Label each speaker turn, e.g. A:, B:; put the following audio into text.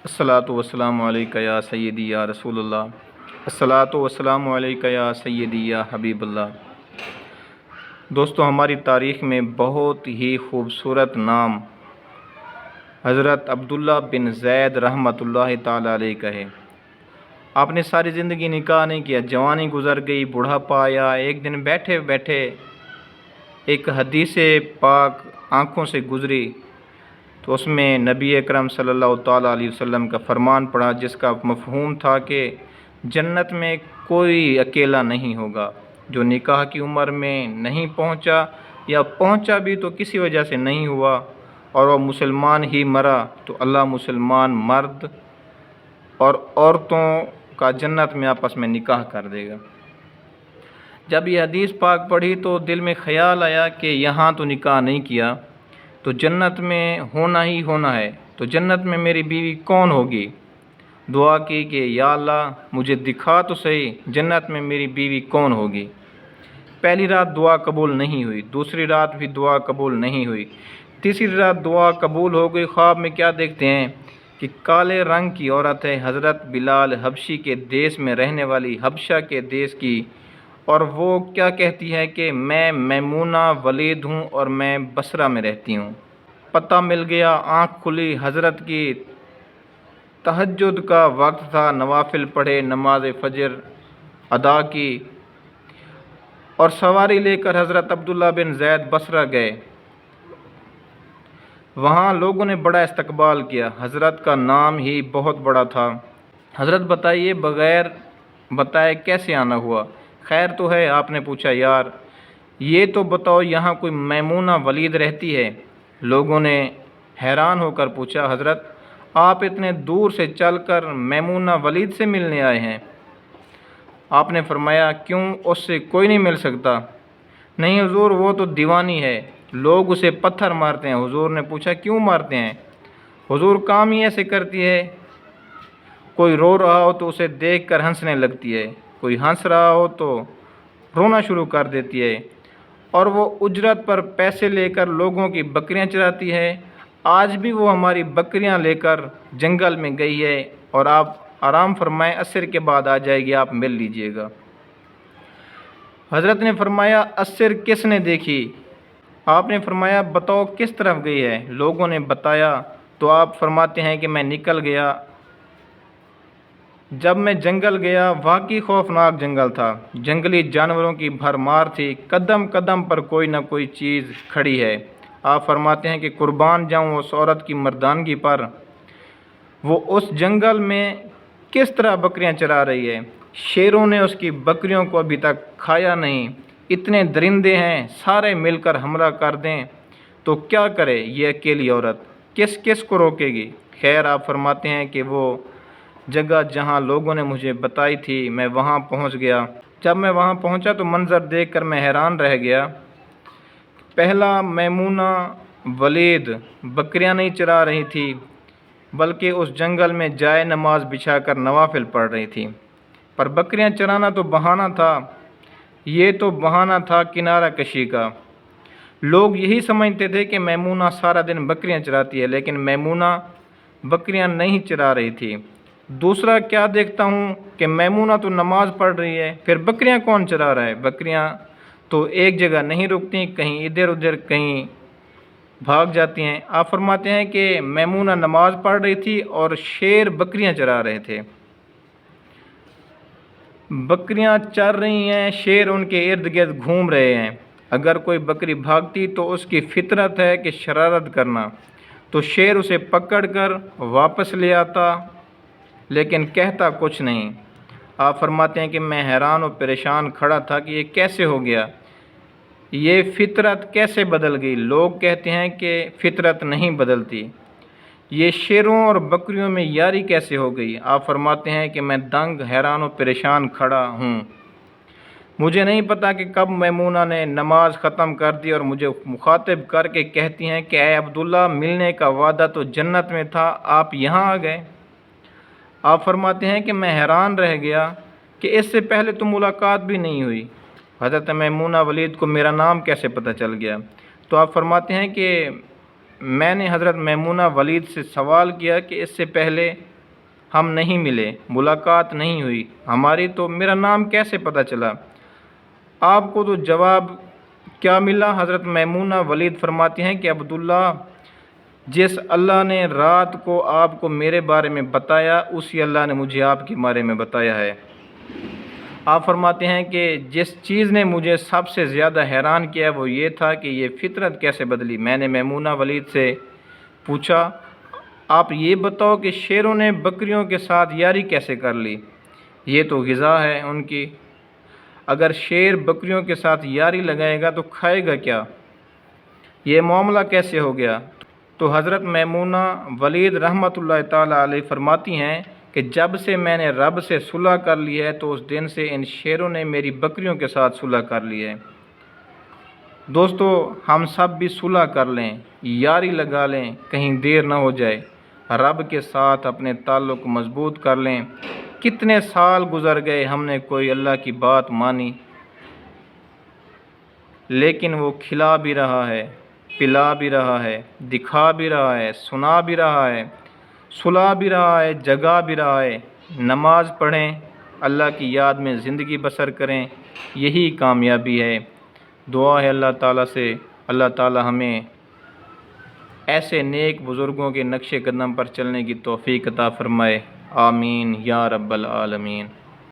A: अस्सलातु वस्सलामु अलैका या सय्यदी या रसूलल्लाह। अस्सलातु वस्सलामु अलैका या सय्यदी या हबीबल्लाह। दोस्तों, हमारी तारीख़ में बहुत ही खूबसूरत नाम हज़रत अब्दुल्ला बिन ज़ैद रहमतुल्लाहि ताला अलैह का है। आपने सारी ज़िंदगी निकाह नहीं किया, जवानी गुज़र गई, बुढ़ापा आया। एक दिन बैठे बैठे एक हदीस पाक आँखों से गुज़री तो उसमें नबी अकरम सल्लल्लाहु ताला अलैहि वसल्लम का फरमान पड़ा, जिसका मफ़हूम था कि जन्नत में कोई अकेला नहीं होगा। जो निकाह की उम्र में नहीं पहुंचा या पहुंचा भी तो किसी वजह से नहीं हुआ और वह मुसलमान ही मरा, तो अल्लाह मुसलमान मर्द और औरतों का जन्नत में आपस में निकाह कर देगा। जब ये हदीस पाक पढ़ी तो दिल में ख़याल आया कि यहाँ तो निकाह नहीं किया तो जन्नत में होना ही होना है, तो जन्नत में मेरी बीवी कौन होगी। दुआ की कि या अल्लाह मुझे दिखा तो सही जन्नत में मेरी बीवी कौन होगी। पहली रात दुआ कबूल नहीं हुई, दूसरी रात भी दुआ कबूल नहीं हुई, तीसरी रात दुआ कबूल हो गई। ख्वाब में क्या देखते हैं कि काले रंग की औरत है, हज़रत बिलाल हबशी के देश में रहने वाली, हबशा के देश की, और वो क्या कहती है कि मैं मैमूना वलीद हूँ और मैं बसरा में रहती हूँ। पता मिल गया, आँख खुली, हज़रत की तहज्जुद का वक्त था, नवाफिल पढ़े, नमाज फजर अदा की और सवारी लेकर हज़रत अब्दुल्ला बिन ज़ैद बसरा गए। वहाँ लोगों ने बड़ा इस्तकबाल किया, हज़रत का नाम ही बहुत बड़ा था। हज़रत बताइए, बग़ैर बताए कैसे आना हुआ? खैर तो है? आपने पूछा, यार ये तो बताओ यहाँ कोई मैमूना वलीद रहती है? लोगों ने हैरान होकर पूछा, हज़रत आप इतने दूर से चलकर मैमूना वलीद से मिलने आए हैं? आपने फरमाया, क्यों, उससे कोई नहीं मिल सकता? नहीं हुजूर, वो तो दीवानी है, लोग उसे पत्थर मारते हैं। हुजूर ने पूछा, क्यों मारते हैं? हुजूर काम ही ऐसे करती है, कोई रो रहा हो तो उसे देखकर हंसने लगती है, कोई हंस रहा हो तो रोना शुरू कर देती है, और वो उजरत पर पैसे लेकर लोगों की बकरियां चराती है। आज भी वो हमारी बकरियां लेकर जंगल में गई है और आप आराम फरमाएं, असर के बाद आ जाएगी, आप मिल लीजिएगा। हज़रत ने फरमाया, असर किसने देखी? आपने फरमाया, बताओ किस तरफ गई है? लोगों ने बताया तो आप फरमाते हैं कि मैं निकल गया। जब मैं जंगल गया, वाकई खौफनाक जंगल था, जंगली जानवरों की भरमार थी, कदम कदम पर कोई ना कोई चीज़ खड़ी है। आप फरमाते हैं कि कुर्बान जाऊं उस औरत की मर्दानगी पर, वो उस जंगल में किस तरह बकरियां चरा रही है। शेरों ने उसकी बकरियों को अभी तक खाया नहीं, इतने दरिंदे हैं, सारे मिलकर हमला कर दें तो क्या करे ये अकेली औरत, किस किस को रोकेगी। खैर, आप फरमाते हैं कि वो जगह जहाँ लोगों ने मुझे बताई थी, मैं वहाँ पहुँच गया। जब मैं वहाँ पहुँचा तो मंज़र देखकर मैं हैरान रह गया। पहला, मैमूना वलीद बकरियाँ नहीं चरा रही थी, बल्कि उस जंगल में जाए नमाज बिछाकर नवाफिल पढ़ रही थी। पर बकरियाँ चराना तो बहाना था, ये तो बहाना था किनारा कशी का। लोग यही समझते थे कि मैमूना सारा दिन बकरियाँ चराती है, लेकिन मैमूना बकरियाँ नहीं चरा रही थी। दूसरा, क्या देखता हूँ कि मैमूना तो नमाज़ पढ़ रही है, फिर बकरियाँ कौन चरा रहा है? बकरियाँ तो एक जगह नहीं रुकती, कहीं इधर उधर कहीं भाग जाती हैं। आप फरमाते हैं कि मैमूना नमाज़ पढ़ रही थी और शेर बकरियाँ चरा रहे थे। बकरियाँ चर रही हैं, शेर उनके इर्द गिर्द घूम रहे हैं। अगर कोई बकरी भागती तो उसकी फितरत है कि शरारत करना, तो शेर उसे पकड़कर वापस ले आता, लेकिन कहता कुछ नहीं। आप फरमाते हैं कि मैं हैरान और परेशान खड़ा था कि ये कैसे हो गया, ये फितरत कैसे बदल गई। लोग कहते हैं कि फितरत नहीं बदलती, ये शेरों और बकरियों में यारी कैसे हो गई। आप फरमाते हैं कि मैं दंग, हैरान और परेशान खड़ा हूँ। मुझे नहीं पता कि कब मैमूना ने नमाज ख़त्म कर दी और मुझे मुखातिब करके कहती हैं कि ऐ अब्दुल्ला, मिलने का वादा तो जन्नत में था, आप यहाँ आ गए। आप फरमाते हैं कि मैं हैरान रह गया कि इससे पहले तो मुलाकात भी नहीं हुई, हज़रत मैमूना वलीद को मेरा नाम कैसे पता चल गया? तो आप फरमाते हैं कि मैंने हज़रत मैमूना वलीद से सवाल किया कि इससे पहले ہم نہیں ملے، ملاقات نہیں ہوئی ہماری، تو میرا نام کیسے پتہ چلا؟ آپ کو تو جواب کیا ملا؟ حضرت میمونہ ولید فرماتی ہیں کہ عبداللہ، جس اللہ نے رات کو آپ کو میرے بارے میں بتایا، اسی اللہ نے مجھے آپ کے بارے میں بتایا ہے۔ آپ فرماتے ہیں کہ جس چیز نے مجھے سب سے زیادہ حیران کیا وہ یہ تھا کہ یہ فطرت کیسے بدلی۔ میں نے میمونہ ولید سے پوچھا، آپ یہ بتاؤ کہ شیروں نے بکریوں کے ساتھ یاری کیسے کر لی؟ یہ تو غذا ہے ان کی، اگر شیر بکریوں کے ساتھ یاری لگائے گا تو کھائے گا کیا؟ یہ معاملہ کیسے ہو گیا؟ تو حضرت میمونہ ولید رحمۃ اللہ تعالیٰ علیہ فرماتی ہیں کہ جب سے میں نے رب سے صلح کر لی ہے تو اس دن سے ان شیروں نے میری بکریوں کے ساتھ صلح کر لی ہے۔ دوستو، ہم سب بھی صلح کر لیں، یاری لگا لیں، کہیں دیر نہ ہو جائے، رب کے ساتھ اپنے تعلق مضبوط کر لیں۔ کتنے سال گزر گئے، ہم نے کوئی اللہ کی بات مانی، لیکن وہ کھلا بھی رہا ہے، پلا بھی رہا ہے، دکھا بھی رہا ہے، سنا بھی رہا ہے، سلا بھی رہا ہے، جگا بھی رہا ہے۔ نماز پڑھیں، اللہ کی یاد میں زندگی بسر کریں، یہی کامیابی ہے۔ دعا ہے اللہ تعالیٰ سے، اللہ تعالیٰ ہمیں ایسے نیک بزرگوں کے نقش قدم پر چلنے کی توفیق عطا فرمائے۔ آمین یا رب العالمین۔